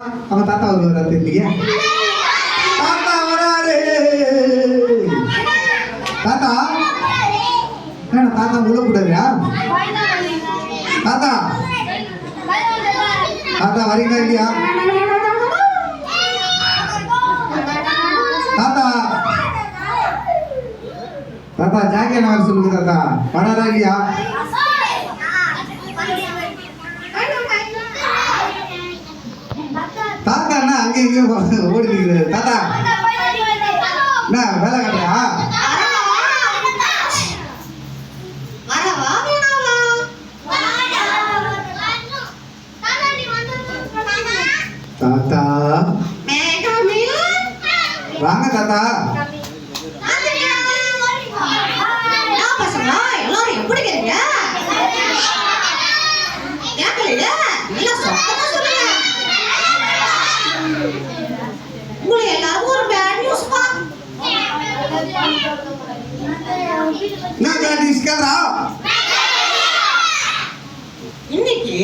அவங்க தாத்தா வருவாரா தெரியலையே. தாத்தா வராரு. தாத்தா என்ன தாத்தா உள்ள கூடாதுயா? தாத்தா தாத்தா வரீங்களா இல்லையா? தாத்தா தாத்தா ஜாக்கி என்ன வர சொல்லுங்க. தாத்தா வராரா இல்லையா? தாத்தா என்ன அங்கே இங்கேயும் ஓடி நிற்கிறது. தாத்தா என்ன வேலை காட்டுறியா? தாத்தா வாங்க தாத்தா. எல்லாரும் எப்படி இருக்கீங்க? உங்களுக்கு எல்லாரும் ஒரு பேட் நியூஸ் பா. என்ன பேட் நியூஸ் கேக்குறா? இன்னைக்கு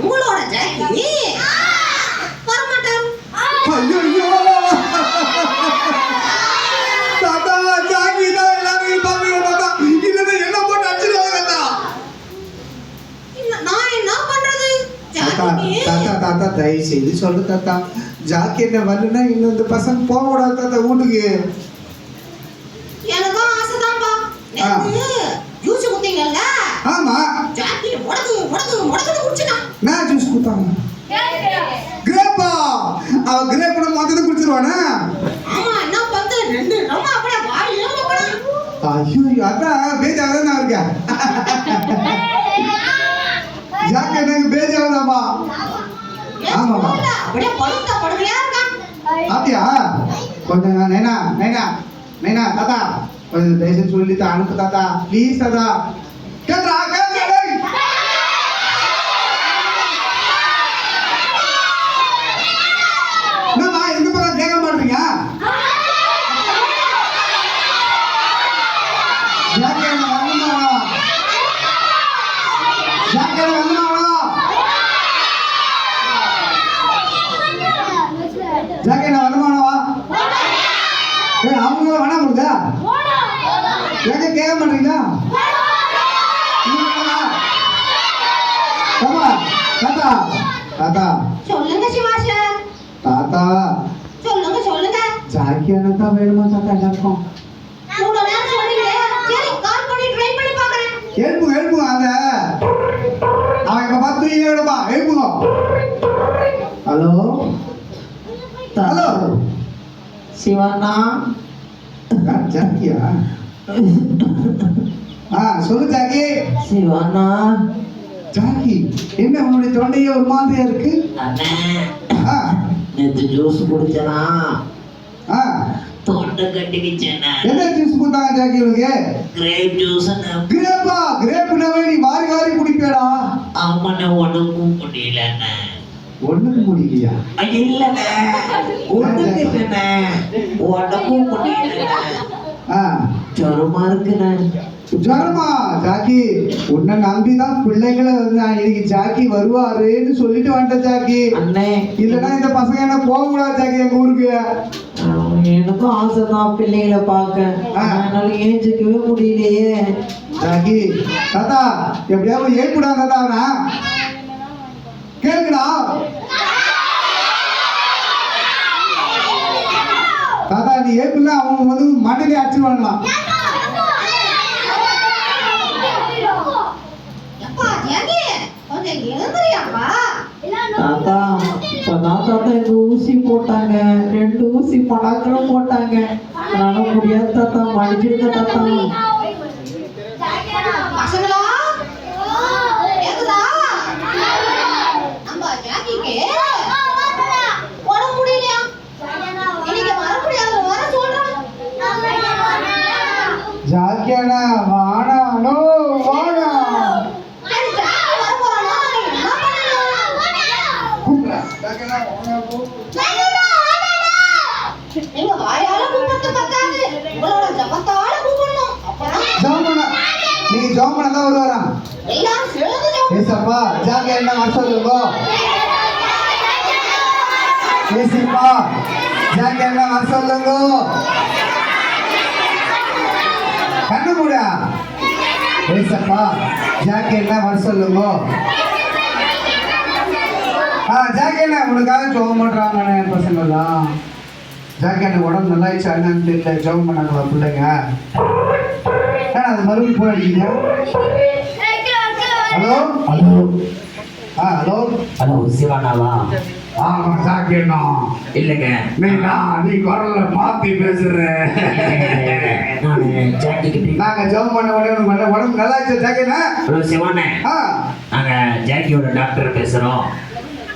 உங்களோட ஜாக்கி வரமாட்டார். ஐயோ தாத்தா ஜாக்கி தான் எல்லாரும் இருப்பாங்க. தாத்தா இல்லைன்னா என்ன போட்டு அடிச்சிருவாங்க. தாத்தா நான் என்ன பண்றது? தாத்தா தாத்தா தாத்தா தயவு செய்து சொல்லு தாத்தா. ஜாக்கி என்ன வரலன்னா இன்னும் இந்த பசங்க போக கூடாது தாத்தா வீட்டுக்கு. எனக்கும் ஆசைதான்பா. ஜூஸ் குடித்தீங்கல்ல? ஆமா. ஜாக்கி முடக்கு குடிச்சிட்டான். நான் ஜூஸ் குடித்தாங்க. கிரேப்பா அவ கிரேப் மொத்தத்தை குடிச்சிருவானா? ஆமா என்ன பண்ணு ரெண்டு ரொம்ப அப்படியே வாயில போடா. ஐயோ அதான் பேஜாவே நான் இருக்கேன். ஜாக்கி எனக்கு பேஜாவதாமா. ஆமா அப்படியே படுக்கையா இருக்கான். அப்படியா? கொஞ்சம் நைனா நைனா நைனா தாத்தா கொஞ்சம் தயவுசெய்து சொல்லி அனுப்பு தாத்தா ப்ளீஸ் தாத்தா. கேட்றா கேட்றா. என்னம்மா எந்த பக்கம் கேட்க மாட்டீங்க? ஜாக்கி என்ன வரணுமா? ஜாக்கி என்ன வரணுமா? ஜாக்கி என்ன வருமானவா? அவங்க வேணாம் முடிஞ்சா ஏங்க கேட்க மாட்டீங்களா? தாத்தா தாத்தா சொல்லுங்க சிவாசர். தாத்தா சொல்லுங்க ஜாக்கி தான் வேணுமா தாத்தா எல்லாருக்கும்? இவ்வளவு நேரம் சொல்றீங்க. சரி கால் பண்ணி ட்ரை பண்ணி பார்க்கறேன். எழுப்புங்க அத அவன் இப்ப பார்த்து எழுப்பா எழுப்புங்க. ஹலோ ஹலோ சிவண்ணா ஜாக்கியா? சொல்லு ஜாக்கி. சிவண்ணா ஜாக்கி என்ன உன்னுடைய தொண்டையே ஒரு மாதிரியா இருக்கு? அண்ணே நேற்று ஜூஸ் குடிச்சனா தொண்டை கட்டிக்கிச்சேண்ணே. என்ன ஜூஸ் கொடுத்தாங்க ஜாக்கி உனக்கு? Grape juice. கிரேப்பா? கிரேப்னாவே நீ வாரி வாரி குடிப்பேடா. ஆமாண்ணே ஒண்ணுக்கும் முடியலண்ணே. ஒண்ணுக்கு முடியலையா? இல்லண்ணே ஒண்ணுக்கு இல்லண்ணே உடம்பும் முடியலண்ணே. ஜுரமா இருக்குண்ணே. ஜுரமா? ஜாக்கி உன்னை நம்பிதான் பிள்ளைகளை இன்னைக்கு ஜாக்கி வருவாருன்னு சொல்லிட்டு வந்துட்டேன் ஜாக்கி. அண்ணே இல்லைன்னா இந்த பசங்க என்ன போக கூடாது ஜாக்கி எங்க ஊருக்கு. எனக்கும் ஆசைதான் பிள்ளைகளை பார்க்க. அதனால ஏஞ்சிக்கவே முடியலையே ஜாக்கி. தாத்தா எப்படியாவது ஏற்படாத தாத்தா கேக்குடா. தாத்தா நீ ஏற்படல அவங்க வந்து மண்ணிலே அடிச்சு வாங்கலாம். அப்பா ஜாக்கி கொஞ்சம் எழுந்திரியாப்பா. தாத்தா இப்பதான் தாத்தா எனக்கு ஊசி போட்டாங்க. 2 ஊசி படாக்களும் போட்டாங்க. அதனால முடியாது தாத்தா மடிச்சிருக்க தாத்தா. பசங்களா கேக்குதா? நம்ம ஜாக்கிக்கு உடம்பு முடியலையா? இன்னைக்கு வர முடியாது வர சொல்றேன். ஜாக்கியானா வாடானோ வாடா. சரி ஜாக்கி வர போறானா? என்ன பண்ணணும்? கூப்பிடுறா ஜாக்கியானா வாடா போ. நீங்க வாயால கூப்பிட்டு பத்தாது. உங்களோட ஜபத்தால கூப்பிடணும். அப்பதான் ஜாமனா நீ ஜாமனா தான் வருவாரா? எல்லாரும் சேர்ந்து ஏசப்பா ஜாக்கியானா வர சொல்லுங்க. ஏசப்பா ஜாக்கி என்ன வர சொல்லுங்க. கண்ணு மூடா. ஏசப்பா ஜாக்கி என்ன வர சொல்லுங்க. ஜாக்கி என்ன உனக்காக ஜெபம் பண்றாங்க பசங்கள்லாம். ஜாக்கி என்ன உடம்பு நல்லா ஆயிடுச்சா என்னன்னு தெரியல, ஜெபம் பண்ணாங்களா பிள்ளைங்க. ஏன்னா அது மறுபடியும் போன் அடிக்குங்க. ஹலோ ஹலோ ஹலோ ஹலோ சிவானாவா? ஆமா ஜாக்கி அண்ணா. இல்லைங்க, நீ குரல்ல மாத்தி பேசுற. நான் ஜாக்கி கிட்ட. நாங்க ஜெபம் பண்ண உடனே உடம்பு நல்லா ஆயிடுச்சா ஜாக்கி அண்ணா? ஹலோ சிவானே, நாங்க ஜாக்கியோட டாக்டர் பேசுறோம்.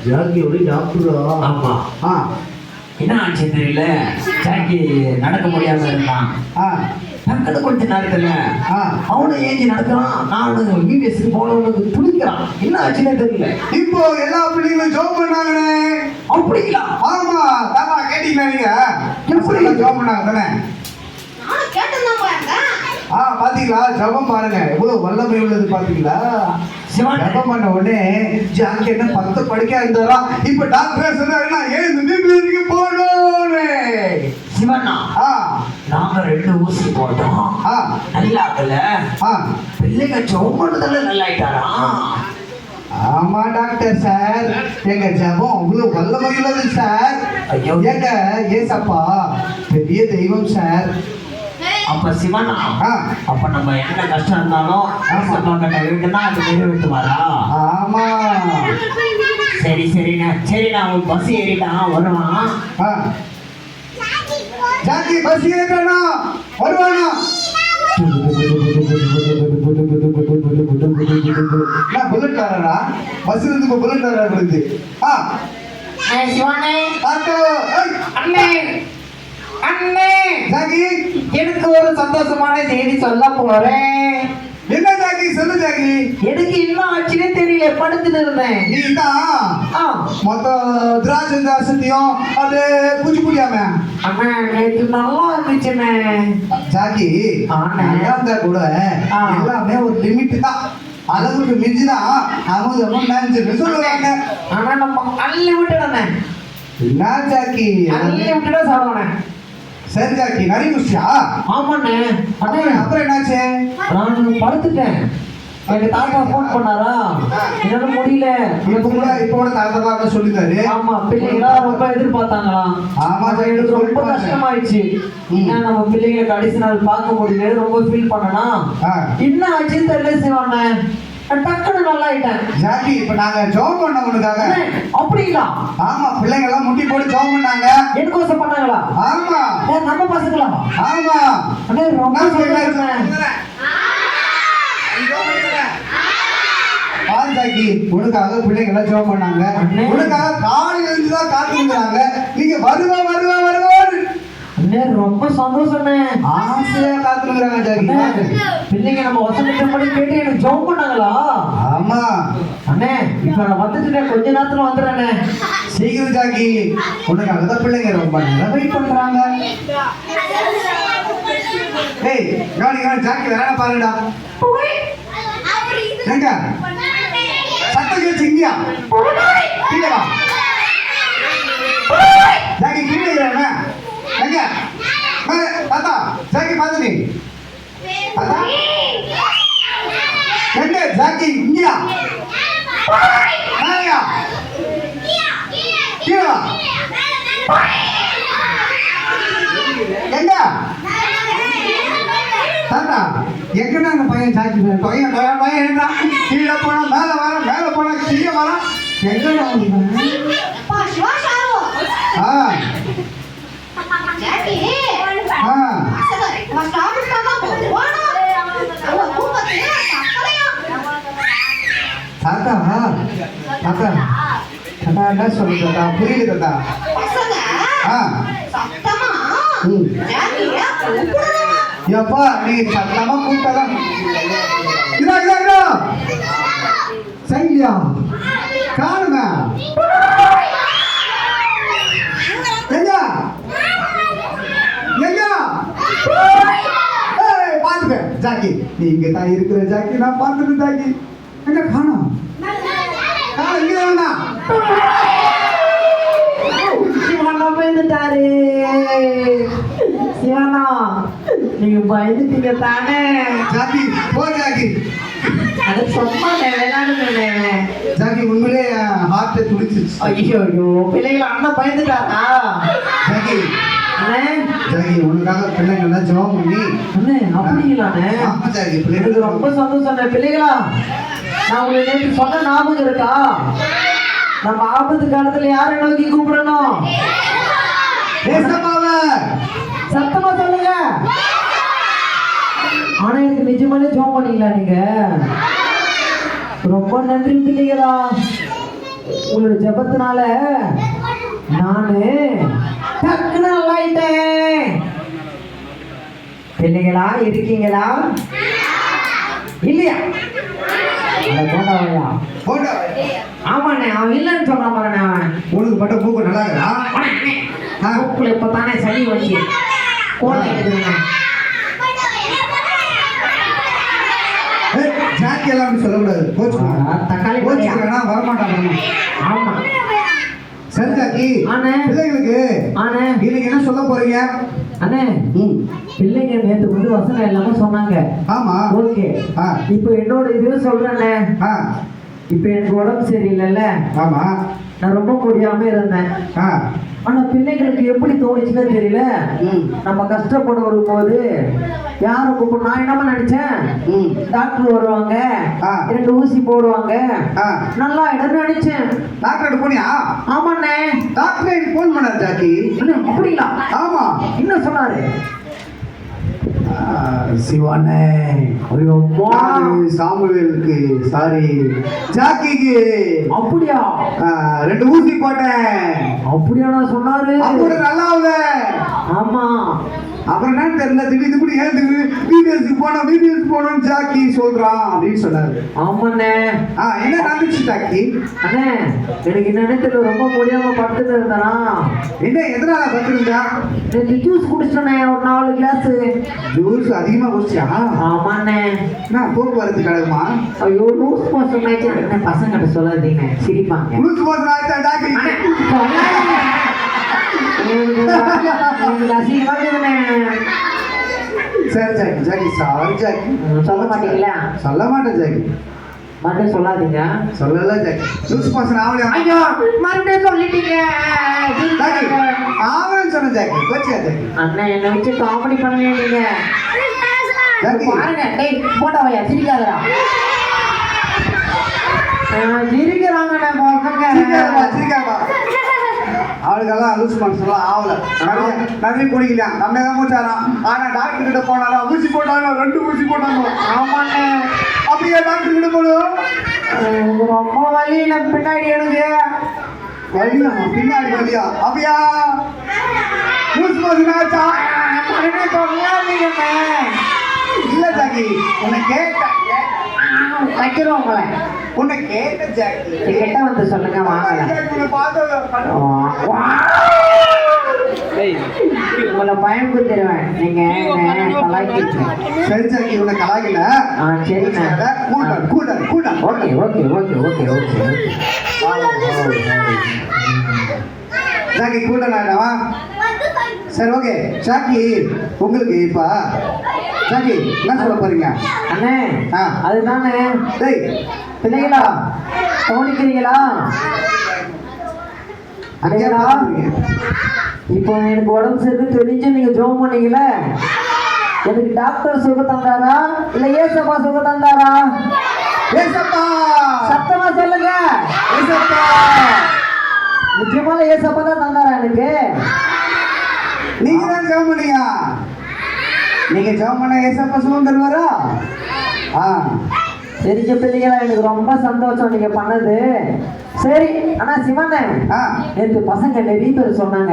ஜாக்கியோட டாக்டரா? ஆமா. என்ன ஆச்சு தெரியல, ஜாக்கி நடக்க முடியாம இருந்தான். நடக்கிறது கொஞ்ச நேரத்துல அவனை ஏஞ்சி நடக்கிறான். நானு பிபிஎஸ்க்கு போனவனுக்கு துடிக்கிறான். என்ன ஆச்சுன்னே தெரியல. இப்போ எல்லா பிள்ளைங்களும் ஜெபம் பண்ணாங்கண்ணே. அப்படிங்களா? ஆமா தாத்தா, கேட்டீங்களா நீங்க? எப்படி ஜெபம் பண்ணாங்க தானே? நானும் கேட்டேன். பாத்தீங்களா? ஜெபம் பாருங்க எவ்வளவு வல்லமை உள்ளது பாத்தீங்களா? ஜெபம் பண்ண உடனே ஜாக்கி என்ன 10 படுக்கையா இருந்தாரா, இப்ப டாக்டர் சொன்னாருன்னா எழுந்து போனோன்னு. சிவண்ணா, நாங்க 2 ஊசி போட்டோம். நல்லா இருக்கல. பிள்ளைங்க ஜெபம் பண்ணதுல நல்லா ஆயிட்டாரா? ஆமா டாக்டர் சார், எங்க ஜெபம் அவ்வளவு வல்லமை உள்ளது சார். எங்க ஏசப்பா பெரிய தெய்வம் சார். அப்ப சிவனா, அப்ப நம்ம என்ன கஷ்டம் இருந்தாலும் கிட்ட வேண்டுனா அது நிறைவேற்றுவாரா? ஆமா. சரி சரிண்ணா, சரிண்ணா. அவன் பஸ் ஏறிட்டான், வருவான். ஜாக்கி பஸ் ஏறிட்டானா வருவானா? புல்லட் காரரா? பஸ் இருந்து இப்ப புல்லட் காரரா இருந்து. சிவானே, அண்ணே அண்ணே ஜாக்கி, எனக்கு ஒரு சந்தோஷமான செய்தி சொல்ல போறேன். என்ன ஜாக்கி? சொல்லு ஜாக்கி. எனக்கு இன்னும் ஆச்சுன்னே தெரியல, படுத்துட்டு இருந்தேன். நீ தான் மொத்த திராட்சை தாசத்தையும் அது பூச்சி புடியாம. அண்ணா நேற்று நல்லா இருந்துச்சுண்ணே. ஜாக்கி நல்லா இருந்தா கூட எல்லாமே ஒரு லிமிட் தான், அளவுக்கு மிஞ்சுதான் அவங்க மேனேஜர் சொல்லுவாங்க. ஆனா நம்ம அன்லிமிட்டட். என்ன ஜாக்கி? அன்லிமிட்டடா சாப்பிடுவானே. சரி ஜாக்கி, நிறைய குடிச்சா? ஆமாண்ணே. அப்புறம் என்னாச்சு? நான் படுத்துட்டேன். எங்க தாத்தா போன் பண்ணாரா, என்னால முடியல. இப்ப கூட தாத்தா தான் சொல்லிட்டாரு. ஆமா, பிள்ளைங்களா ரொம்ப எதிர்பார்த்தாங்களா. ஆமா, எனக்கு ரொம்ப கஷ்டமாயிடுச்சு. நம்ம பிள்ளைங்களை கடைசி நாள் பார்க்க முடியல, ரொம்ப ஃபீல் பண்ணனா. என்ன ஆச்சுன்னு தெரியல சிவானே, டக்குனு நல்லா ஆயிட்டேன். ஜாக்கி, இப்ப நாங்க ஜெபம் பண்ணவனுக்காக. அப்படிங்களா? ஆமா, பிள்ளைங்க எல்லாம் முட்டி போட்டு ஜெபம் பண்ணாங்க. எனக்கோசம் பண்ணாங்களா? ஆமா. நம்ம பசங்களா? ஆமா. அண்ணே ரொம்ப ஜாக்கி, உனக்காக பிள்ளைங்க எல்லாம் ஜெபம் பண்ணாங்க. உனக்காக காலையில இருந்து தான் காத்துக்கிறாங்க. நீங்க வருவா வருவா வருவான்னு ரொம்ப சந்தோஷம்ண்ணே. ஆசையா காத்துக்கிறாங்க ஜாக்கி. பிள்ளைங்க நம்ம வசனத்தை படி கேட்டு எனக்கு ஜெபம் பண்ணாங்களா? ஆமா அண்ணே, இப்ப நான் வந்துட்டேன், கொஞ்ச நேரத்துல வந்துடுறேண்ணே. சீக்கிரம் ஜாக்கி, உனக்காக தான் பிள்ளைங்க ரொம்ப வெயிட் பண்றாங்க. ஏய் கவனி கவனி, ஜாக்கி வேற பாருடா. எங்க சத்தம் கேட்டு இங்கயா கீழே வா ஜாக்கி, கீழே என்ன எங்க தாத்தா? ஜாக்கி பாத்து நீ தாத்தா எங்க ஜாக்கி? இங்கயா மேலையா கீழே வா எங்க தாத்தா? எங்கடா அந்த பையன்? ஜாக்கி பையன் பையன் பையன் என்ன கீழே போனா மேல வர, மேல போனா கீழே வர. எங்கடா ஜாக்கி தாத்தா தாத்தா தாத்தா என்ன சொல்லுங்க தாத்தா? புரியுது தாத்தா. எப்பா நீ சத்தமா கூப்பிட்டாதான் இதா இதா இதா சைலியா காணுங்க. எங்க எங்க பாத்துட்டேன் ஜாக்கி, நீ இங்க தான் இருக்கிற ஜாக்கி, நான் பார்த்துட்டு ஜாக்கி. எங்க காணோம்? இங்க வேணா பயந்துட்டாரு. சிவனா நீங்க பயந்துட்டீங்க தானே? ஜாக்கி போ ஜாக்கி. அது சும்மா விளையாடுங்க. ஜாக்கி உண்மையிலே ஹார்ட்டை துடிச்சிருச்சு. ஐயோ ஐயோ பிள்ளைகளை அண்ணன் பயந்துட்டாரா? ஜாக்கி அண்ணே ஜாக்கி உனக்காக பிள்ளைங்க ஜெபம் பண்ணி. அண்ணே அப்படிங்களாண்ணே? ஆமா ஜாக்கி எனக்கு பிள்ளைங்களுக்கு ரொம்ப சந்தோஷம். பிள்ளைகளா நான் உங்களுக்கு நேற்று சொன்ன ஞாபகம் இருக்கா? நம்ம ஆபத்து காலத்துல யாரை நோக்கி கூப்பிடணும்? ஏசப்பாவை சத்தமா சொல்லுங்க. ஆனா எனக்கு நிஜமாலே ஜோம் பண்ணீங்களா நீங்க? ரொம்ப நன்றி பிள்ளைகளா. உங்களோட ஜெபத்தினால நானு டக்குனு நல்லாயிட்டேன். பிள்ளைகளா இருக்கீங்களா இல்லையா? போண்டாவையா? போட்டோ ஆமாண்ணே அவன் இல்லைன்னு சொல்ற மாதிரி அவன். உனக்கு மட்டும் மூக்கு நல்லா இருக்கா? மூக்குல இப்பதானே சளி வச்சு கோட்டை எடுத்துருங்க. ஜாக்கி எல்லாம் அப்படி சொல்லக்கூடாது. தக்காளி கோச்சுக்கிறேன்னா வரமாட்டாங்க. ஆமா சரி ஜாக்கி ஆனே பிள்ளைங்களுக்கு ஆனே இன்னைக்கு என்ன சொல்ல போறீங்க? அண்ணே பிள்ளைங்க நேற்று வந்து வசனம் எல்லாமே சொன்னாங்க. ஆமா ஓகே. இப்போ என்னோட இதுவும் சொல்றேண்ணே. இப்போ எனக்கு உடம்பு சரியில்லைல்ல. ஆமா நான் ரொம்ப முடியாம இருந்தேன். ஆனா பிள்ளைங்களுக்கு எப்படி தோணுச்சுன்னு தெரியல. நம்ம கஷ்டப்படும் போது யாரை கூப்பிடும்? நான் என்னமா நினைச்சேன் டாக்டர் வருவாங்க, 2 ஊசி போடுவாங்க, நல்லா இடம் நினைச்சேன். டாக்டர் போனியா? ஆமாண்ணே டாக்டர் போன் பண்ணாரு ஜாக்கி. அப்படிங்களா? ஆமா என்ன சொன்னாரு? சிவானே சாமுவேலுக்கு சாரி ஜாக்கிக்கு அப்படியா 2 ஊசி போட்டேன். அப்படியா நான் சொன்னாரு? அப்படி நல்லா ஆகுத. ஆமா அப்புறம் என்ன தெரியல திடீர்னு கூட ஏன் வீடியோஸ்க்கு போனோம் ஜாக்கி சொல்றான் அப்படின்னு சொன்னாரு. ஆமாண்ணே. என்ன நடந்துச்சு ஜாக்கி? அண்ணே எனக்கு என்னன்னு தெரியல, ரொம்ப முடியாம படுத்துட்டு இருந்தானா. என்ன எதனால படுத்துருந்தா? ஜூஸ் குடிச்சிட்டேனே ஒரு 4 கிளாஸ். ஜூஸ் அதிகமா குடிச்சியா? ஆமாண்ணே. நான் போக்குவரத்து கழகமா? ஐயோ லூஸ் மோஷன் ஆயிடுச்சு. பசங்கிட்ட சொல்லாதீங்க சிரிப்பாங்க. லூஸ் மோஷன் ஆயிடுச்சா ஜாக்கி? சரி ஜாக்கி ஜாக்கி சாரி ஜாக்கி. சொல்ல மாட்டீங்களா? சொல்ல மாட்டேன் ஜாக்கி. மறுபடியும் சொல்லாதீங்க. சொல்லல ஜாக்கி. Loose motion ஆவலையா? ஐயோ மறுபடியும் சொல்லிட்டீங்க. ஜாக்கி ஆவலன்னு சொன்ன ஜாக்கி. கோச்சியா ஜாக்கி? அண்ணா என்ன வச்சு காமெடி பண்ணுவீங்க நீங்க. ஜாக்கி பாருங்க டேய் போட்டாவையா சிரிக்காதடா. சிரிக்கிறாங்கண்ணே பசங்க. சிரிக்காதா? அவளுக்கெல்லாம் லூஸ் மனசுலாம் ஆகல. நிறைய குடிக்கலையா? நம்ம தான் மூச்சாராம். ஆனா டாக்டர் கிட்ட போனாரா ஊசி போட்டாங்க, 2 ஊசி போட்டாங்க. ஆமாண்ணே. அப்படியே டாக்டர் கிட்ட போனோம். ரொம்ப வலியில பின்னாடி எனக்கு வலியா? பின்னாடி வலியா? அப்படியா லூஸ் மோஷன் ஆச்சா? சொல்லாதீங்கண்ணே. இல்ல ஜாக்கி உன்னை கேட்டேன். வைக்கிறோம் உங்களை. உன்னை கேட்ட ஜாக்கி. கிட்ட வந்து சொல்லுங்க வாங்கல. உங்களை பயம் கொடுத்துருவேன். நீங்க கலாய்க்கிறீங்க. சரி ஜாக்கி உன்னை கலாய்க்கல. சரிண்ணா. கூட okay okay okay okay okay Jackie கூட நாடவா? சரி ஓகே ஜாக்கி உங்களுக்கு இப்ப ஜாக்கி என்ன சொல்ல போறீங்க? அண்ணே அதுதானே. டேய் பிள்ளைங்களா கவனிக்கிறீங்களா? அண்ணேடா இப்போ எனக்கு உடம்பு சரி தெரிஞ்சு நீங்க ஜோம் பண்ணீங்களே, எனக்கு டாக்டர் சுகம் தந்தாரா இல்ல ஏசப்பா சுகம் தந்தாரா? ஏசப்பா. சத்தமா சொல்லுங்க. ஏசப்பா. நிச்சயமாக ஏசப்பா தான் தந்தாரா எனக்கு? நீங்க தான் ஜெபம் பண்ணீங்க. நீங்க ஜெபம் பண்ண ஏசப்பா சுகம் தருவாரா? தெரிஞ்ச பிள்ளைங்களா எனக்கு ரொம்ப சந்தோஷம் நீங்க பண்ணது. சரி ஆனா சிவனே நேற்று பசங்க நிறைய பேர் சொன்னாங்க.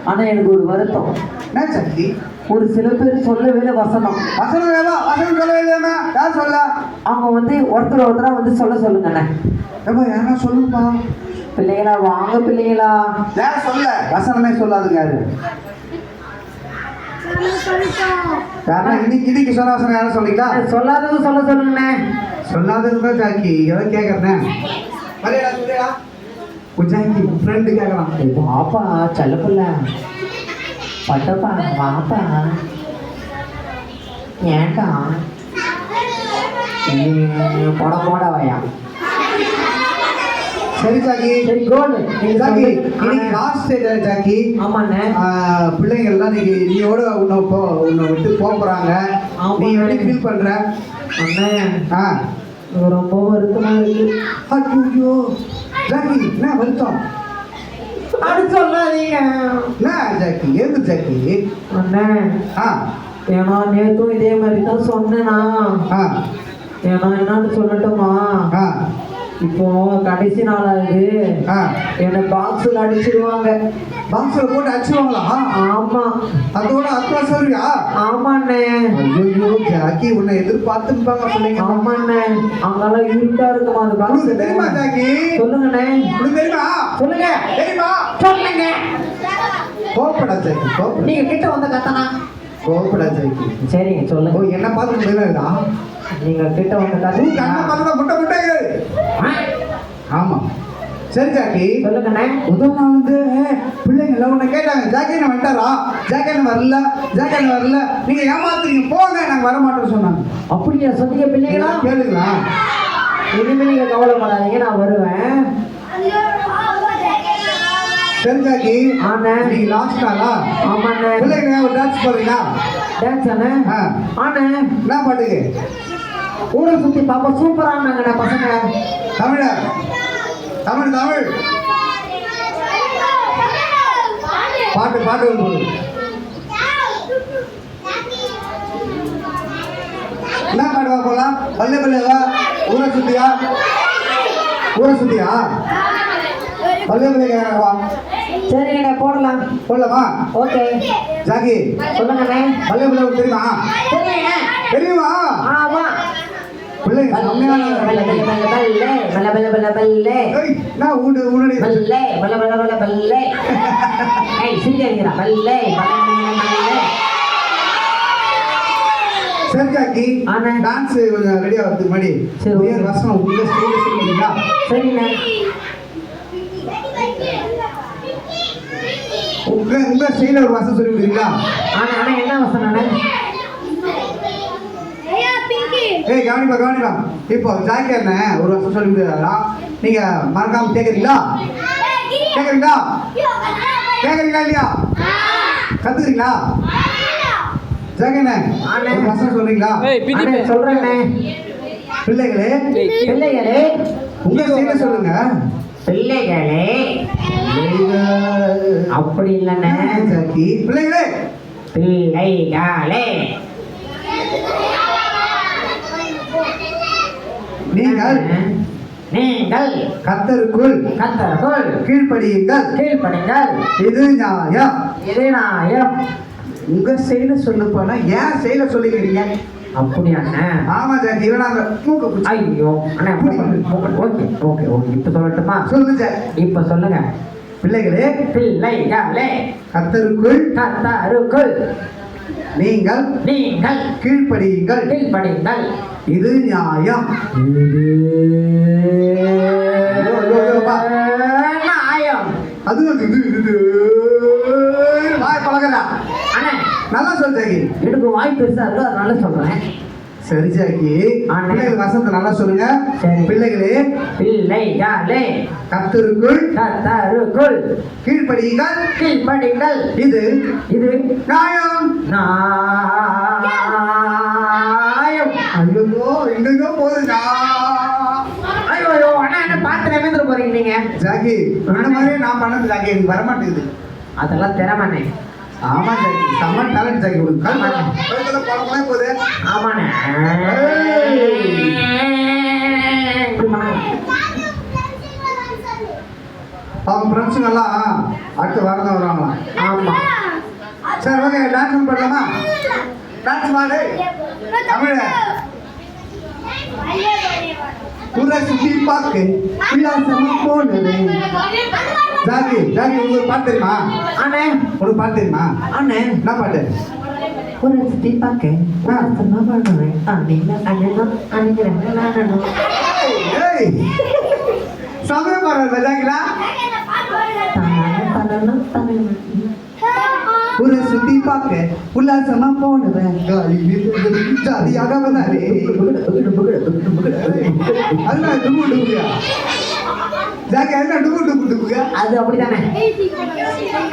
ஆனா எனக்கு ஒரு வருத்தம். என்ன சக்தி? ஒரு சில பேர் சொல்லவே வசனம் வசனம் சொல்லவே இல்லையா? யார் சொல்ல? அவங்க வந்து ஒருத்தரா வந்து சொல்லுங்கண்ணே. யாரா சொல்லுப்பா. பிள்ளைங்களா வாங்க பிள்ளைங்களா. யார் சொல்ல? வசனமே சொல்லாதுங்க. யாரா இன்னைக்கு சொன்ன வசனம் யாரும் சொல்லிங்களா? சொல்லாதது சொல்லுங்கண்ணே. சொல்லாதது தான் ஜாக்கி. எதை கேட்கறேன்? ஜாக்கி ஃப்ரெண்டு கேட்கலாம். வாப்பா செல்லப்புள்ள பட்டப்பா வாப்பா ஏன்டா போட போட வாயா. சரி ஜாக்கி, சரி கோல் ஜாக்கி இன்னைக்கு லாஸ்ட் டே ஜாக்கி. ஆமாண்ணே. பிள்ளைங்கள்லாம் நீங்க நீயோட உன்னை விட்டு போறாங்க. நீ எப்படி ஃபீல் பண்ற? அண்ணே ஆ ரொம்ப வருத்தமா இருக்கு. ஐயோ ஜாக்கி என்ன வருத்தம்? அது சொல்லாதீங்க என்ன ஜாக்கி, ஏது ஜாக்கி? அண்ணே. ஆ ஏன்னா நேற்றும் இதே மாதிரி தான் சொன்னேனா. ஆ ஏன்னா என்னன்னு சொல்லட்டுமா, ஆ இப்போ கடைசி நாள் ஆகுது. என்னை பாக்ஸில் அடிச்சிருவாங்க. பாக்ஸில் போட்டு அடிச்சுவாங்களா? ஆமா. அதோட அக்கா சொல்றியா? ஆமாண்ணே. ஐயோ ஜாக்கி உன்னை எதிர்பார்த்துருப்பாங்க பிள்ளைங்க. ஆமாண்ணே. அங்கெல்லாம் இருட்டா இருக்குமா அது பாக்ஸ். தெரியுமா ஜாக்கி? சொல்லுங்கண்ணே. உனக்கு தெரியுமா? சொல்லுங்க. தெரியுமா? சொல்லுங்க. கோபப்படா ஜாக்கி, கோபப்பட. நீங்க கிட்ட வந்த கத்தனா கோபப்படா ஜாக்கி. சரிங்க சொல்லுங்க. ஓ என்ன பார்த்து முடியலடா. நீங்க கிட்ட வந்த கதை கண்ணை பார்த்து முட்டை முட்டை. ஆமா சரி ஜாக்கி சொல்லுங்கண்ணே. முதல் நாள் வந்து பிள்ளைங்க எல்லாம் உன்னை கேட்டாங்க, ஜாக்கின்னு வந்துட்டாரா, ஜாக்கின்னு வரல, ஜாக்கின்னு வரல, நீங்க ஏமாத்துறீங்க போங்க, நாங்க வர மாட்டோம் சொன்னாங்க. அப்படியா சொன்னீங்க பிள்ளைங்களா? கேளுங்களா? இனிமே நீங்க கவலைப்படாதீங்க, நான் வருவேன். சரி ஜாக்கி. ஆண்ணே. நீங்க லாஸ்ட் நாளா? ஆமாண்ணே. பிள்ளைங்க ஒரு டான்ஸ் போறீங்களா? டான்ஸ் அண்ணே. ஆண்ணே. என்ன பாட்டுக்கு? ஊரை சுத்தி பாப்பா சூப்பரானாங்கண்ணே பசங்க. தமிழ தமிழ் தமிழ் பாட்டு பாட்டு போடு. என்ன பாடுவா போலாம்? பல்லே பல்லேவா? ஊரை சுத்தியா? ஊரை சுத்தியா? பல்லே பல்லே கேட்கவா? சரிங்கண்ணே போடலாம். போடலாமா? ஓகே. ஜாக்கி சொல்லுங்கண்ணே. பல்லே பல்லே தெரியுமா? சரிங்கண்ணே. தெரியுமா? ஆமா. பிள்ளைங்க செம்மையான பல்லே பல்லே பல்லே பல்லே பல்லே பல்லே பல்லே பல்லே. ஏய் நான் ஊடு ஊடு பல்லே பல்லே பல்லே பல்லே பல்லே. ஏய் சிரிக்கிறீங்களா? பல்லே பல்லே பல்லே. சரி ஜாக்கி. ஆண்ணே. டான்ஸ் கொஞ்சம் ரெடி ஆகிறதுக்கு முன்னாடி சரி, உயர் ஓகே. வசனம் உங்க ஸ்டைல சொல்லுவீங்களா? சரிண்ணே. உங்க ஸ்டைல ஒரு வசனம் சொல்லி விடுவீங்களா? ஆனா ஆனா என்ன வசனண்ணே? ஏய் கவனிப்பா கவனிப்பா. இப்போ ஜாக்கி அண்ணன் ஒரு வசனம் சொல்லி விடுறாரா, நீங்க மறக்காம கேக்குறீங்களா? கேக்குறீங்களா? கேக்குறீங்களா இல்லையா? கத்துக்கிறீங்களா? ஜாக்கி அண்ணன் ஒரு வசனம் சொல்றீங்களா? அண்ணே சொல்றேண்ணே. பிள்ளைகளே பிள்ளைகளே உங்க ஸ்டைல சொல்லுங்க. பிள்ளைகளே அப்படி இல்லைண்ணே. ஜாக்கி பிள்ளைகளே பிள்ளைகளே நீங்கள் நீங்கள் கர்த்தருக்குள் கர்த்தருக்குள் கீழ்ப்படியுங்கள், கீழ்ப்படிங்கள், இது நியாயம். இது நியாயம். உங்க செயல சொல்ல போனா ஏன் செயல சொல்லிக்கிறீங்க? அப்படியாண்ணே? ஆமா ஜாக்கி இவன் நாங்க மூக்க பிடிச்சி. ஐயோ அண்ணே ஓகே ஓகே ஓகே இப்ப சொல்லட்டுமா? சொல்லுங்க ஜாக்கி. இப்ப சொல்லுங்க. பிள்ளைகளே பிள்ளைகளே கர்த்தருக்குள் கர்த்தருக்குள் நீங்கள் நீங்கள் கீழ்ப்படியுங்கள், கீழ்ப்படிங்கள், இது நியாயம். நியாயம். அது வாய் பழகிறா. அண்ணே நல்லா சொல் ஜாக்கி. எனக்கு வாய் பெருசா இருக்கு அதனால சொல்றேன். சரி ஜாக்கி. பிள்ளைகள் வசனத்தை நல்லா சொல்லுங்க. சரி. பிள்ளைகளே பிள்ளைகளே கர்த்தருக்குள் கர்த்தருக்குள் கீழ்ப்படியுங்கள், கீழ்ப்படிங்கள், இது இது நியாயம். நியாயம். ஐயோ எங்கெங்க போகுதுடா. ஐயோ ஐயோ அண்ணா என்ன பார்த்து நிமிர்ந்து போறீங்க நீங்க? ஜாக்கி இந்த மாதிரியே நான் பண்ணது ஜாக்கி எனக்கு வரமாட்டேங்குது. அதெல்லாம் திறமாண்ணே. ஆமா ஜாக்கி செம்ம டேலண்ட் ஜாக்கி உங்களுக்கு. கழுத்துல பழமே போகுது. ஆமாண்ணே. அவங்க ஃப்ரெண்ட்ஸுங்க எல்லாம் அடுத்த வாரம் தான் வருவாங்களாம். ஆமா. சரி ஓகே டான்ஸ் பண்ணலாமா? டான்ஸ் மாடு தமிழ ஊரை சுத்தி பார்க்க உல்லாசமா போனது. ஜாக்கி ஜாக்கி உங்களுக்கு பாட்டு தெரியுமா? அண்ணே உங்களுக்கு பாட்டு தெரியுமா? அண்ணே என்ன பாட்டு? ஒரு சுத்தி பார்க்க உல்லாசமா பண்ணுவேன். அண்ணன் அண்ணனும் அண்ணன் ஏய் சமயம் பாடுறது ஜாக்கிலா. தமிழனா தமிழ் ஊரை சுத்தி பார்க்க உல்லாசமா போனவன் ஜாலியாக வந்தாரே அதெல்லாம் டுபு டுபுயா ஜாக்கி அதெல்லாம் டுபு டுபு டுபுயா அது அப்படிதானே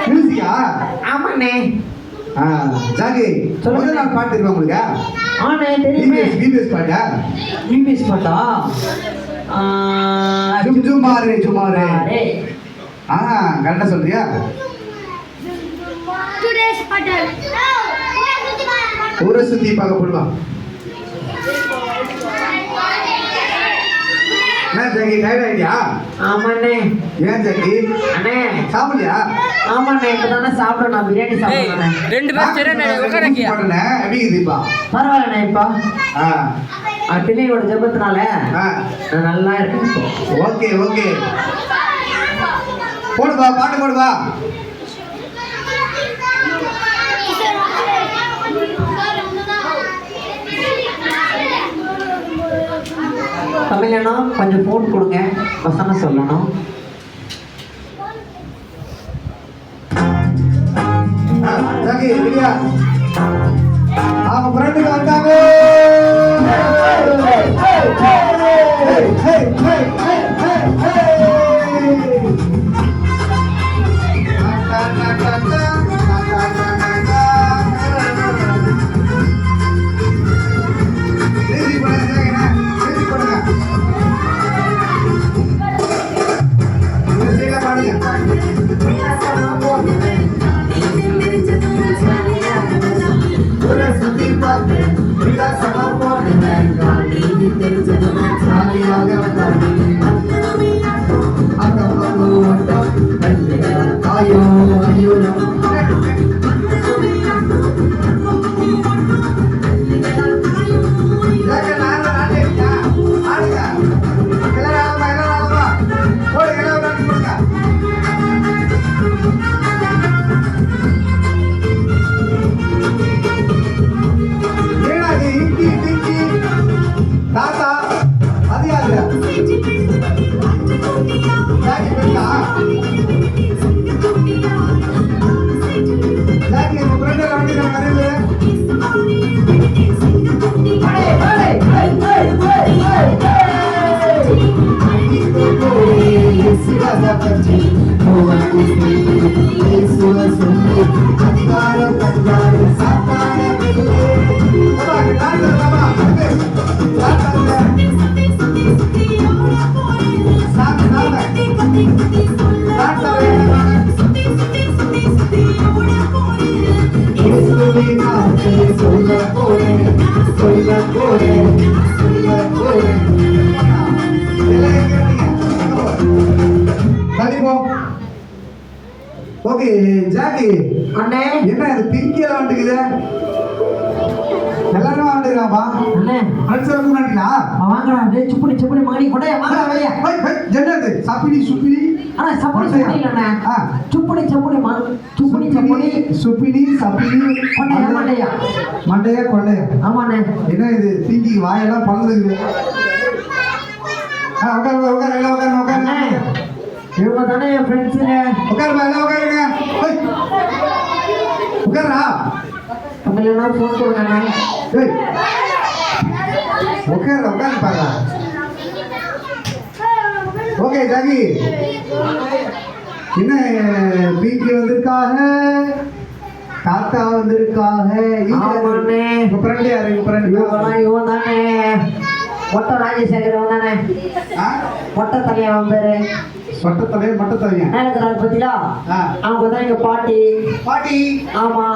மியூசிக்கா ஆமாண்ணே ஜாக்கி முதல் நாள் பாட்டு இருக்கா உங்களுக்கு ஆண்ணே தெரியுமே பிபிஎஸ் பாட்டா பிபிஎஸ் பாட்டா சுமாரே சுமாரே கரெக்டா சொல்றியா ஊரை சுத்தி பார்க்க போடுவா என்ன ஜாக்கி டயர்ட் ஆயிட்டியா ஆமாண்ணே ஏன் ஜாக்கி அண்ணே சாப்பிடலையா ஆமாண்ணே இப்பதானே சாப்பிடுறேன் நான் பிரியாணி சாப்பிடுறேன் ரெண்டு பேரும் சரி உட்காரக்கியா எப்படி இருக்குதுப்பா பரவாயில்லண்ணே இப்போ டிவியோட ஜபத்தினால நான் நல்லா இருக்கேன் ஓகே ஓகே போடுவா பாட்டு போடுவா தமிழனா கொஞ்சம் ஃபோன் கொடுங்க வசனம் சொல்லணும் ஜாக்கி ரெடியா அவங்க ஃப்ரெண்டுக்கு வந்தாங்க தாத்தா அது யாரு ஜாக்கி பெருக்கா ஜாக்கி உங்க ஃப்ரெண்ட் வந்து நம்ம கரையில அதிகாரம் கண்டாரம் சாப்பாடு ஓகே ஜாக்கி அண்ணே என்ன இது பிங்கியெல்லாம் வந்துக்குது எல்லாரும் வந்துக்கிறாப்பா அண்ணே ஃப்ரெண்ட்ஸ் முன்னாடியா வாங்கடா டேய் சுப்புடி சுப்புடி மாடி கொடையா வாங்கடா வையா என்னது சப்பிடி சுப்பிடி அண்ணா சப்புடி சுப்புடி இல்லண்ணே சுப்புடி சுப்புடி சுப்புடி சுப்புடி சுப்பிடி சப்பிடி கொண்டையா மண்டையா மண்டையா கொண்டையா ஆமாண்ணே என்ன இது பிங்கி வாயெல்லாம் பறந்துக்குது உட்காரு உட்காரு எல்லாம் உட்காரு உட்காரு இவங்க தானே என் ஃப்ரெண்ட்ஸுங்க உட்காருமா எல்லாம் உட்காருங்க உட்காரா தமிழனா ஃபோன் கொடுங்கண்ணே உட்காரு உட்காரு பாருங்க ஓகே ஜாகி என்ன பிங்கி வந்திருக்காக தாத்தா வந்திருக்காக ஆமாண்ணே உங்க ஃப்ரெண்ட் யாரு உங்க ஃப்ரெண்ட் இவன் தானே மொட்டை ராஜசேகர் தானே மொட்டை தலையா அவன் பேரு மொட்டத்தலையா மொட்டத்தலையா நேரத்தில் பத்தியா அவங்க தான் எங்க பாட்டி பாட்டி ஆமா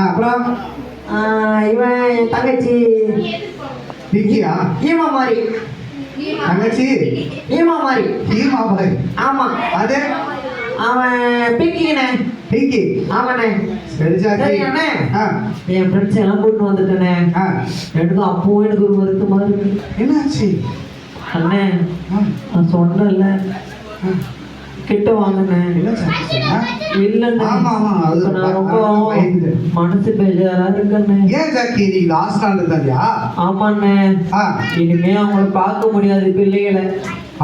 அப்புறம் இவன் என் தங்கச்சி பிங்கியா ஈமா மாதிரி தங்கச்சி ஈமா மாதிரி ஈமா பாய் ஆமா அதே அவன் பிங்கிண்ணே பிங்கி ஆமாண்ணே சரி சரி அண்ணே என் ஃப்ரெண்ட்ஸ் எல்லாம் கூட்டு வந்துட்டேனே எனக்கு அப்போ எனக்கு ஒரு வருத்தமா இருக்கு என்னாச்சு அண்ணே நான் சொன்னேன்ல கிட்ட வாங்கினேன் இல்லண்ணே ஆமா ஆமா அது நான் ரொம்ப மனசு பேஜாரா இருக்கண்ணே ஏன் ஜாக்கி நீ லாஸ்ட் நாள் இருந்தாயா ஆமாண்ணே இனிமே அவங்கள பார்க்க முடியாது பிள்ளைகளை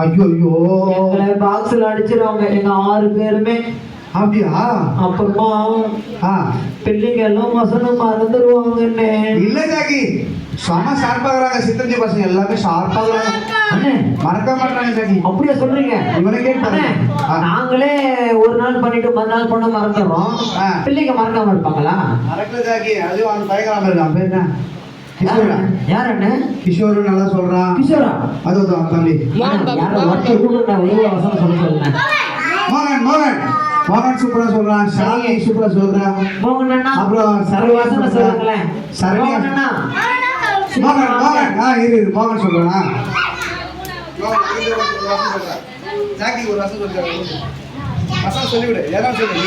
ஐயோ ஐயோ எங்களை பாக்ஸ்ல அடிச்சிருவாங்க எங்க 6 பேருமே அப்படியா? அப்புறமா ஆ பிள்ளைங்க எல்லாம் வசனம் மறந்துடுவாங்கண்ணே. இல்ல ஜாக்கி, செம ஷார்ப்பாகிறாங்க. சித்தஞ்சி பசங்க எல்லாமே ஷார்ப்பாகிறாங்க. அண்ணே மறக்க மாட்டாங்க ஜாக்கி. அப்படியா சொல்றீங்க? இவனை கேட்டு நாங்களே ஒரு நாள் பண்ணிட்டு மறுநாள் பண்ண மறந்துடுறோம். பிள்ளைங்க மறக்காம இருப்பாங்களா? மறக்கல ஜாக்கி. அது அவன் பயங்கரமா இருக்கான். பேர் என்ன? கிஷோரா? யார் அண்ணே? கிஷோரு நல்லா சொல்றான். கிஷோரா? அதுதான் தம்பி. யாரோ ஒருத்தர் கூட நான் ஒரே வசனம் சொல்லுங்க. மோகன் மோகன் மோகன் சூப்பரா சொல்றான். ஷாலினி சூப்பரா சொல்றான். மோகன் அண்ணா அப்புறம் சரவசன சொல்லுங்களேன். சரவணா மோகன் அண்ணா. மோகன் மோகன் இரு மோகன் சொல்றானா? ஜாக்கி ஒரு வசனம் சொல்றாரு. வசனம் சொல்லிவிடு. யாரும் சொல்லு நீ.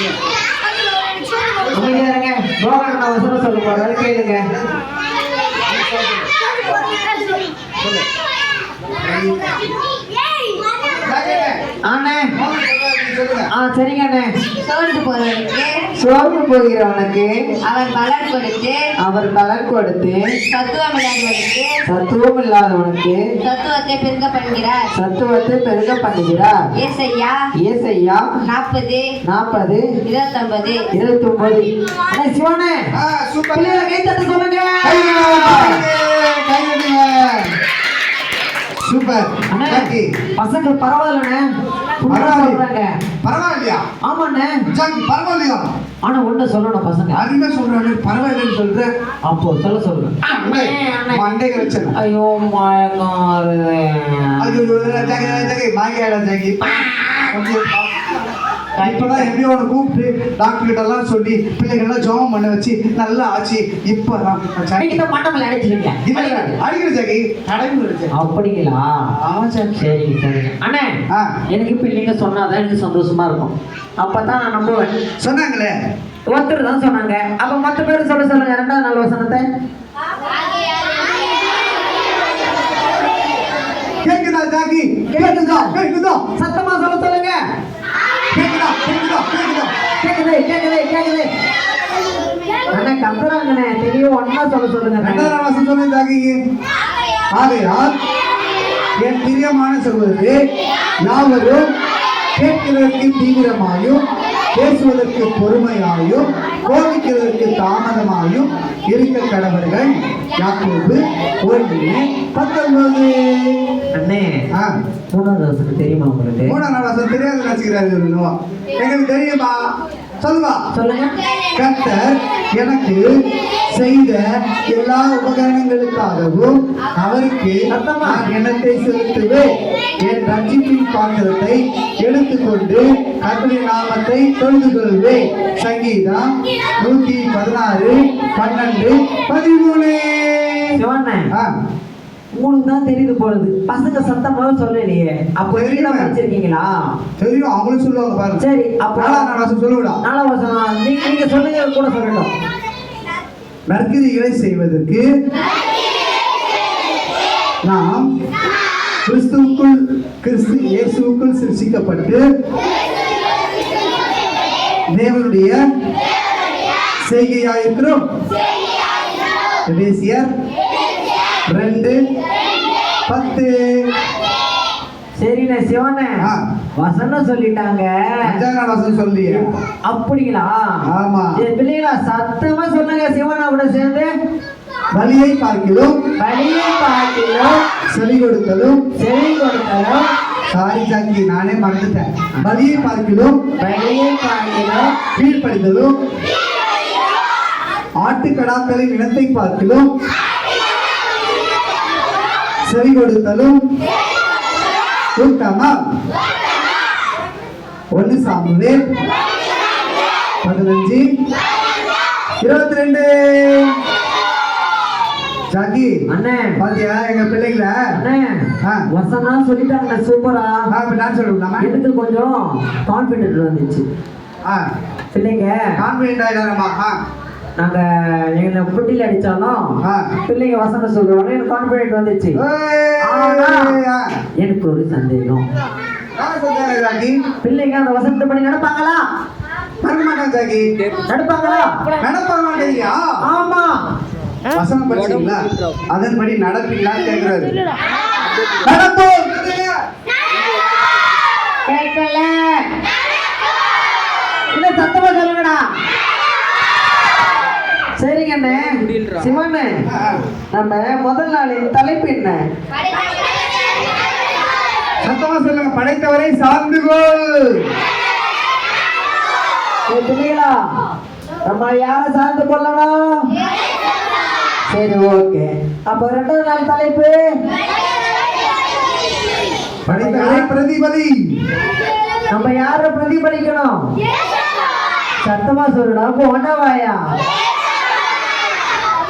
அமைதியா இருங்க. மோகன் அண்ணா வசனம் சொல்ல போறாரு, கேளுங்க. சொல்லு. அண்ணே சொல்லுங்க. சரிங்க அண்ணே. சோர்ந்து போறவனுக்கு சோர்ந்து போகிறவனுக்கு அவர் பலன் கொடுத்து அவர் பலன் கொடுத்து தத்துவம் இல்லாதவனுக்கு சத்துவம் இல்லாதவனுக்கு தத்துவத்தை பெருக பண்ணுகிறார். சத்துவத்தை பெருக பண்ணுகிறார். ஏசையா ஏசையா 40 40 29. 29. அண்ணே சிவனே, சூப்பர். பிள்ளைகளை கை தட்ட சொல்லுங்க. சூப்பர். அண்ணே, ஜாக்கி பசங்க பரவாயில்லண்ணே. பரவாயில்ல. பரவாயில்லையா? ஆமாண்ணே. ஜாக்கி பரவாயில்லையா? ஆனா ஒண்ணு சொல்லணும் பசங்க. அருமை சொல்றானே, பரவாயில்லைன்னு சொல்ற. அப்போ சொல்லுங்க. மண்டைக்கு வச்சேன். ஐயோ மயக்கம் வருது. ஐயோ ஜாக்கி ஜாக்கி மாங்கியாடா ஜாக்கி. இப்பதான் எப்படியோ அவனை கூப்பிட்டு டாக்டர் கிட்ட எல்லாம் சொல்லி பிள்ளைகள்லாம் ஜோம் பண்ண வச்சு நல்லா ஆச்சு. இப்பதான் மண்டபம் அடிச்சிருங்க. அடிக்கிற ஜாக்கி நடைமுறை. அப்படிங்களா? சரிங்க சரிங்க அண்ணே. எனக்கு பிள்ளைங்க சொன்னாதான் எனக்கு சந்தோஷமா இருக்கும். அப்பதான் நான் நம்புவேன். சொன்னாங்களே, ஒருத்தர் தான் சொன்னாங்க. அப்ப மத்த பேர் சொல்லுங்க. 2வது நாள் வசனத்தை கேக்குதா ஜாக்கி? கேக்குதா? கேக்குதா? சத்தமா சொல்லுங்க. கேக்குதா? கேக்குதா? கேக்குதா? கேக்குது. அண்ணே கத்துறாங்கண்ணே. தெரியும் ஒன்னா சொல்லுங்க. 2வது வசனம் சொல்லு ஜாக்கி. ஆகையால் என் பிரியமான சகோதரரே, யாவரும் கேட்கிறதற்கு தீவிரமாயும் பேசுவதற்கு பொறுமையாயும் கோபிக்கிறதற்கு தாமதமாயும் இருக்க கடவர்கள். யாக்கோபு 1:19. அண்ணே 3வது வசனம் தெரியுமா உங்களுக்கு? 3வது வசனம் தெரியாது நினைச்சுக்கிறாரு. எங்களுக்கு தெரியுமா? சொல்லுங்க. கர்த்தர் எனக்கு செய்த எல்லா உபகரணங்களுக்காகவும் அவருக்கு நான் எண்ணத்தை செலுத்துவேன். என் ரட்சிப்பின் பாத்திரத்தை எடுத்துக்கொண்டு கர்த்தருடைய நாமத்தை தொழுது கொள்வேன். சங்கீதம் 116 12 13. உங்களுக்கு தான் தெரியுது போடுது. பசங்க சத்தமாக சொல்லலையே. அப்போ வெளியில படிச்சிருக்கீங்களா? தெரியும், அவங்களும் சொல்லுவாங்க பாருங்க. சரி, அப்போ 4வது வசனம் சொல்லுடா. 4வது வசனம் நீங்க சொல்லுங்க, கூட சொல்லணும். நற்கிரிகளை செய்வதற்கு நாம் கிறிஸ்து இயேசுவுக்குள் சிருஷ்டிக்கப்பட்டு தேவனுடைய செய்கையாயிருக்கிறோம். எபேசியர் 2:10. சரிண்ணே சிவனே, வசனம் சொல்லிட்டாங்க. 5வது வசனம் சொல்லியா? அப்படிங்களா? ஆமா. பிள்ளைங்களா சத்தமா சொல்லுங்க. சிவனா கூட சேர்ந்து பலியை பார்க்கிலும் செவி கொடுத்தலும். சாரி ஜாக்கி, நானே மறந்துட்டேன். பலியை பார்க்கிலும் கீழ்ப்படிதலும், ஆட்டுக்கடாக்களின் இனத்தை பார்க்கிலும் செவி கொடுத்தலும் உத்தமம். 1 சாமுவேல் 15:22. ஜாக்கி அண்ணே பாத்தியா எங்க பிள்ளைங்கள? வசனம் சொல்லிட்டாங்க. சூப்பரா. நான் சொல்லுமா? எனக்கு கொஞ்சம் கான்ஃபிடென்ட் வந்துச்சு. பிள்ளைங்க கான்ஃபிடென்ட் ஆயிடாரமா? நாங்க எங்களை புட்டில அடிச்சாலும் பிள்ளைங்க வசனம் சொல்லுவாங்க. எனக்கு கான்ஃபிடென்ட் வந்துச்சு. எனக்கு ஒரு சந்தேகம். பிள்ளைங்க அந்த வசனத்தை படி நடப்பாங்களா? நடப்பாங்களா? நடப்பாங்க மாட்டீங்களா? ஆமா. வசனம் படிச்சீங்களா? அதன்படி நடப்பீங்களான்னு கேட்கிறாரு. நடப்போம். கேட்கல. சரிங்கண்ணே. சிவண்ணே, நம்ம முதல் நாளின் தலைப்பு என்ன? சத்தமா சொல்லுங்க. படைத்தவரை சார்ந்துகோள். பிள்ளைகளா, நம்ம யாரை சார்ந்து கொள்ளணும்? சரி, ஓகே. அப்ப 2வது நாள் தலைப்பு படைத்தவரை பிரதிபலி. நம்ம யார பிரதிபலிக்கணும்? சத்தமா சொல்லுடா, போனவாயா.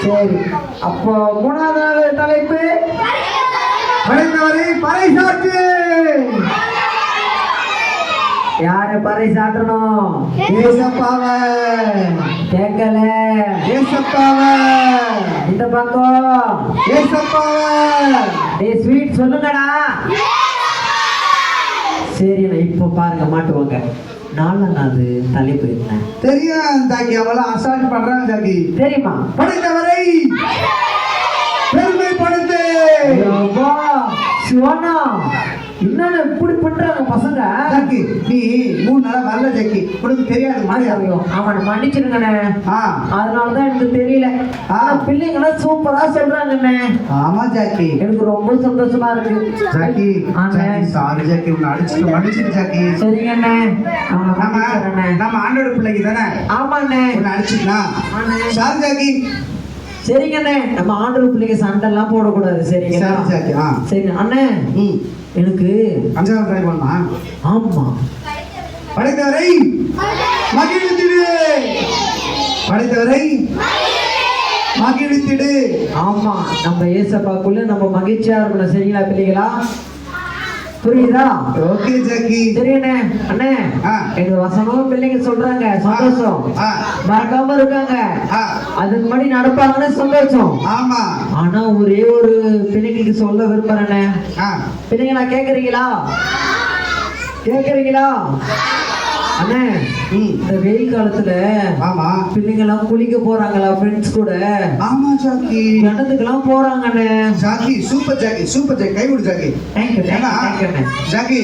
சரி, அப்போ 3வது நாள் தலைப்பு படைத்தவரை பறைசாற்று. யாரு பறைசாற்றணும்? ஏசப்பாவை. கேட்கல. ஏசப்பாவை. இந்த பக்கம் ஏசப்பாவை. டேய் ஸ்வீட் சொல்லுங்கடா. சரிண்ணா, இப்போ பாருங்க மாட்டுவாங்க. 4வது தலைப்பு என்ன தெரியும் ஜாக்கி. அவெல்லாம் அசால்ட் பண்றாங்க ஜாக்கி. தெரியுமா? படைத்தவரை பெருமைப்படுத்து. சிவனா, என்னன்னு இப்படி பண்றாங்க பசங்க? ஜாக்கி, நீ 3 நாளா வரல ஜாக்கி. உனக்கு தெரியாது மாதிரி. அவனை மன்னிச்சிருங்கண்ணே. ஆ, அதனாலதான் எனக்கு தெரியல. ஆனா பிள்ளைங்களாம் சூப்பரா சொல்றாங்கண்ணே. ஆமா ஜாக்கி. எனக்கு ரொம்ப சந்தோஷமா இருக்கு. ஜாக்கி, ஆண்ணே. Jackie, sorry Jackie. உன்னை மன்னிச்சிரு ஜாக்கி. சரிங்கண்ணே. அவனை நம்ம மன்னிச்சிடுறேண்ணே. நம்ம ஆண்டோட பிள்ளைக்கு தானே ஆமாண்ணே. உன்னை அடிச்சுக்கலாம். ஆண்ணே. Sorry Jackie. சரிங்கண்ணே, நம்ம ஆண்டவர் பிள்ளைங்க சண்டை எல்லாம் போடக்கூடாது. சரிங்களா? சரி ஜாக்கி. ஆ, சரி அண்ணே. ம். எனக்கு 5வது ட்ரை பண்ணா. ஆமா, படைத்தவரை மகிழ்த்திடு. படைத்தவரை மகிழ்த்திடு. ஆமா, நம்ம ஏசப்பாக்குள்ள நம்ம மகிழ்ச்சியா இருக்கணும். சரிங்களா பிள்ளைகளா? புரியுதா? Okay Jackie. சரிண்ணே. அண்ணே, ஆ. எங்க வசனம் பிள்ளைங்க சொல்றாங்க சந்தோஷம். ஆ. மறக்காம இருக்காங்க. ஆ, அதுக்கு முன்னாடி நடப்பாங்கன்னு சந்தோஷம். ஆமா. ஆனா ஒரே ஒரு பிள்ளைங்களுக்கு சொல்ல விரும்புறேண்ணே. ஆ, பிள்ளைங்களா கேக்குறீங்களா? கேக்குறீங்களா? அண்ணே, ம். இந்த வெயில் காலத்துல ஆமா. பிள்ளைங்க எல்லாம் குளிக்க போறாங்களா ஃப்ரெண்ட்ஸ் கூட? ஆமா ஜாக்கி. கிணத்துக்கெல்லாம் போறாங்க அண்ணே. Jackie, super Jackie. Super Jackie. கை விடு ஜாக்கி. தேங்க்யூ ஏன்னா தேங்க்யூ. ஜாக்கி,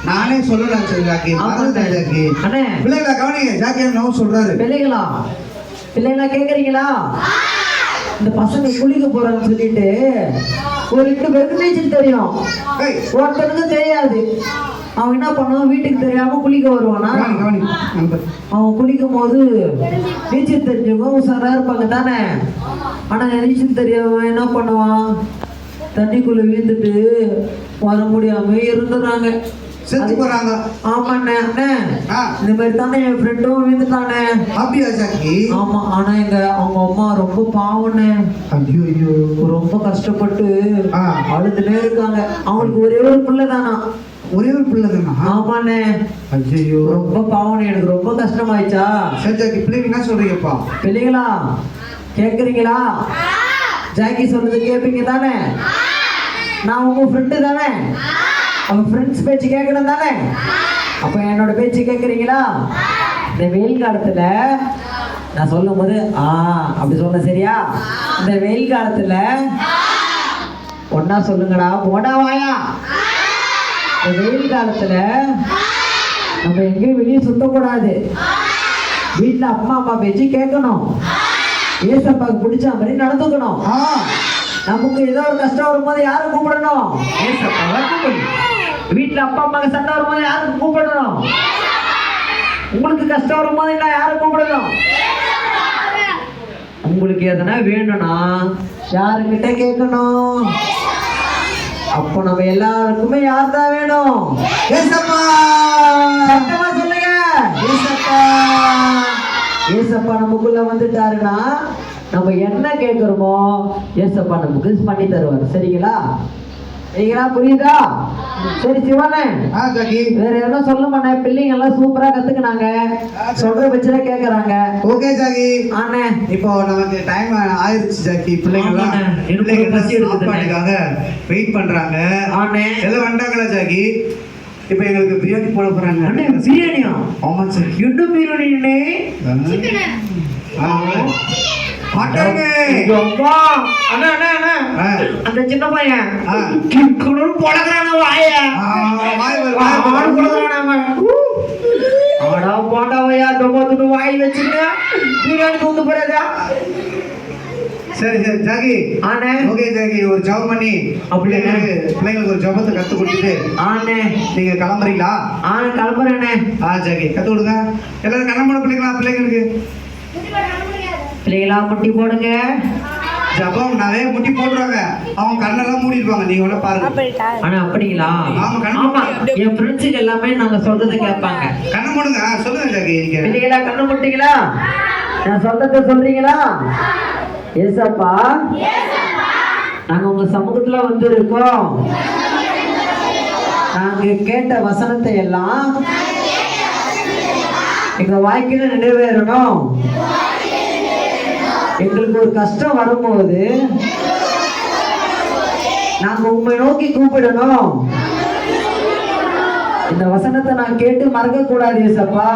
நானே சொல்லலாம் சரி ஜாக்கி. மறந்துட்டேன் ஜாக்கி. அண்ணே, பிள்ளைங்களா கவனிங்க. ஜாக்கி என்ன சொல்றாரு? பிள்ளைங்களா பிள்ளைங்களா கேக்குறீங்களா? இந்த பசங்க குளிக்க போறாங்கன்னு சொல்லிட்டு ஒரு 2 பேருக்கு நீச்சல் தெரியும், ஏய், ஒருத்தனுக்கு தெரியாது. அவன் என்ன பண்ணுவான்? வீட்டுக்கு தெரியாம குளிக்க வருவானா? கவனி கவனி. நம்பர். அவன் குளிக்கும் போது நீச்சல் தெரிஞ்சவங்க உசாரா இருப்பாங்க தானே. ஆனா நீச்சல் தெரியவன் என்ன பண்ணுவான்? தண்ணிக்குள்ள வீழ்ந்துட்டு வர முடியாம இருந்துடுறாங்க. செத்து போறாங்க. ஆமாண்ணே. அண்ணே, ஆ, இந்த மாதிரி தானே என் ஃப்ரெண்டும் வீழ்ந்துட்டானே. அப்படியா ஜாக்கி? ஆமா, ஆனா அவங்க அம்மா ரொம்ப பாவண்ணே. ஐயோ ஐயோ. ரொம்ப கஷ்டப்பட்டு ஆ. அழுதுனே இருக்காங்க. அவங்களுக்கு ஒரே ஒரு பிள்ளை தானா. ஒரே ஒரு பிள்ளை தானா? ஆமாண்ணே. ஐயோ. ரொம்ப பாவம். எனக்கு ரொம்ப கஷ்டமாயிடுச்சா. சரி ஜாக்கி, பிள்ளைங்க என்ன சொல்றீங்கப்பா? பிள்ளைங்களா கேக்குறீங்களா? ஜாக்கி சொல்றது கேப்பீங்க தானே? நான் உங்க ஃப்ரெண்டு தானே? அவன் ஃப்ரெண்ட்ஸ் பேச்சு கேட்கணும் தானே? அப்ப என்னோட பேச்சு கேட்குறீங்களா? இந்த வெயில் காலத்துல நான் சொல்லும் போது அப்படி சொல்ல சரியா? இந்த வெயில் காலத்துல ஒன்னா சொல்லுங்கடா, போடா வாயா. இந்த வெயில் காலத்துல நம்ம எங்கேயும் வெளியே சுத்தக்கூடாது. வீட்டுல அம்மா அப்பா பேச்சு கேட்கணும். ஏசப்பாக்கு பிடிச்ச மாதிரி நடந்துக்கணும். ஆ, நமக்கு ஏதோ ஒரு கஷ்டம் வரும்போது யாரும் கூப்பிடணும்? ஏசப்பாவை கூப்பிடணும். வீட்டுல அப்பா அம்மாக்கு சண்டை வரும்போது யாருக்கு கூப்பிடணும்? உங்களுக்கு கஷ்டம் வரும்போது என்ன யாரும் கூப்பிடணும்? உங்களுக்கு எதனா வேணும்னா யாருக்கிட்ட கேட்கணும்? அப்போ நம்ம எல்லாருக்குமே யார் தான் வேணும்? ஏசப்பா. சத்தமா சொல்லுங்க, ஏசப்பா. ஏசப்பா நமக்குள்ள வந்துட்டாருன்னா நம்ம என்ன கேட்கிறோமோ ஏசப்பா நமக்கு பண்ணி தருவார். சரிங்களா? சரிங்களா? புரியுதா? சரி சிவனே, ஆ ஜாக்கி. வேற என்ன சொல்ல மாட்டேன். பிள்ளைங்க எல்லாம் சூப்பரா கத்துக்கினாங்க, சொல்ற பட்சத்துல கேக்குறாங்க. Okay Jackie. ஆனே, இப்போ நமக்கு டைம் ஆயிருச்சு ஜாக்கி. பிள்ளைங்களாம் ஆமாண்ணே. எனக்கு பசி எடுக்குதுண்ணே. சாப்பாட்டுக்காக வெயிட் பண்றாங்க. ஆனே. எல்லாம் வந்துட்டாங்களா ஜாக்கி? இப்போ எங்களுக்கு பிரியாணி போட போறாங்க. அண்ணே, பிரியாணியா? ஆமா சார். என்ன பிரியாணி? மட்டனு. அண்ணா அண்ணா அண்ணா, ஆ. அந்த சின்ன பையன் ஆ. கிக்குன்னு பொழக்கிறான வாய. வாய் வரு, ஆடு வாய் வரு. பொழக்கிறான அவன். ஆடா போண்டாவையா, தொம்பத்துட்டு வாய் வச்சுட்டு பிரியாணி தூந்து போறதா? சரி சரி ஜாக்கி. ஆனே. ஓகே ஜாக்கி, ஒரு ஜெபம் பண்ணி பிள்ளைங்களுக்கு ஒரு ஜெபத்தை கத்து கொடுத்துட்டு ஆனே நீங்க கிளம்புறீங்களா? கிளம்புறேனே. ஜாக்கி கத்து கொடுங்க. எல்லாரும் கண்ண பிள்ளைங்களா? பிள்ளைங்களுக்கு பிள்ளைங்களா முட்டி போடுங்க. ஜபம் நிறைய முட்டி போடுறாங்க, அவங்க கண்ணெல்லாம் மூடிடுவாங்க. நீங்க ஒண்ணு பாருங்க. ஆனா அப்படிங்களா? ஆமா, என் ஃப்ரெண்ட்ஸுக்கு எல்லாமே நாங்க சொல்றதை கேட்பாங்க. கண்ணை மூடுங்க. சொல்லுங்க ஜாக்கி. பிள்ளைங்களா கண்ணு முட்டிங்களா? நான் சொல்றதை சொல்றீங்களா? ஏசப்பா, நாங்க உங்க சமூகத்துல வந்திருக்கோம். நாங்க கேட்ட வசனத்தை எல்லாம் எங்க வாழ்க்கையில நிறைவேறணும். எங்களுக்கு ஒரு கஷ்டம் வரும்போது நாங்க உண்மை நோக்கி கூப்பிடணும். இந்த வசனத்தை நான் கேட்டு மறக்க கூடாது ஏசப்பா.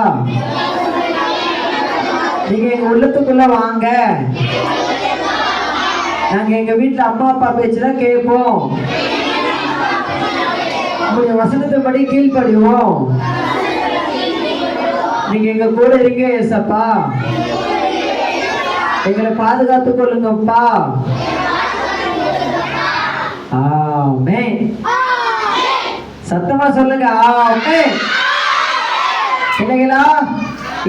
நீங்க எங்க உள்ளத்துக்குள்ள வாங்க. நாங்க எங்க வீட்டுல அம்மா அப்பா பேச்சுதான் கேட்போம். உங்களுடைய வசனத்தின்படி கீழ்ப்படிவோம். நீங்க எங்க கூட இருங்க ஏசப்பா. எங்களை பாதுகாத்துக் கொள்ளுங்கப்பா. ஆமென். சத்தமா சொல்லுங்க. ஆமென். இல்லைங்களா?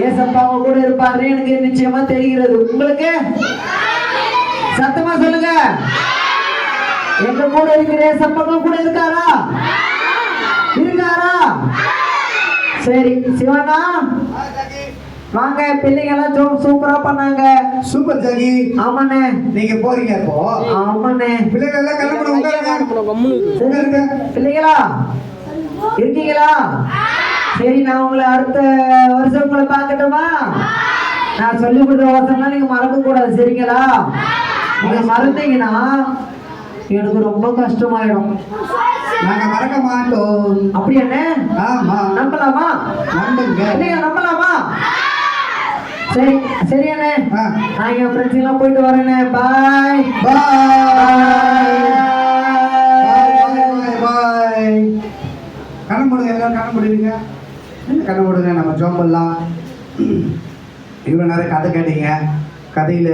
ஏசப்பா அவங்க கூட இருப்பாரு எனக்கு நிச்சயமா தெரிகிறது. உங்களுக்கு சத்தமா சொல்லுங்க. எங்க கூட இருக்கிற ஏசப்பா கூட இருக்காரா? இருக்காரா? சரி சிவனா வாங்க. பிள்ளைங்க எல்லாம் சூப்பரா பண்ணாங்க. Super Jackie. ஆமாண்ணே. நீங்க போறீங்க இப்போ? ஆமாண்ணே. பிள்ளைகள் எல்லாம் கிளம்பணும். உட்காருங்க. பிள்ளைங்களா இருக்கீங்களா? சரி, நான் உங்களை அடுத்த வருஷம் உங்களை பார்க்கட்டுமா? நான் சொல்லி கொடுத்த வசனம்லாம் நீங்க மறக்க கூடாது, சரிங்களா? நீங்க மறந்தீங்கன்னா எனக்கு ரொம்ப கஷ்டமாயிடும். நாங்க மறக்க மாட்டோம். அப்படியாண்ணே? ஆமா. நம்பலாமா? நம்புங்க. இல்லையா? நம்பலாமா? சரி சரி அண்ணே. நான் என் ஃப்ரெண்ட்ஸ் எல்லாம் போயிட்டு வரேண்ணே. பாய் பாய். கண்ண போடுங்க. எல்லாரும் கண்ண போடுவீங்க. கண்ண போடுங்க. நம்ம ஜோம்பெல்லாம் இவ்வளோ நேரம் கதை கேட்டீங்க. கதையில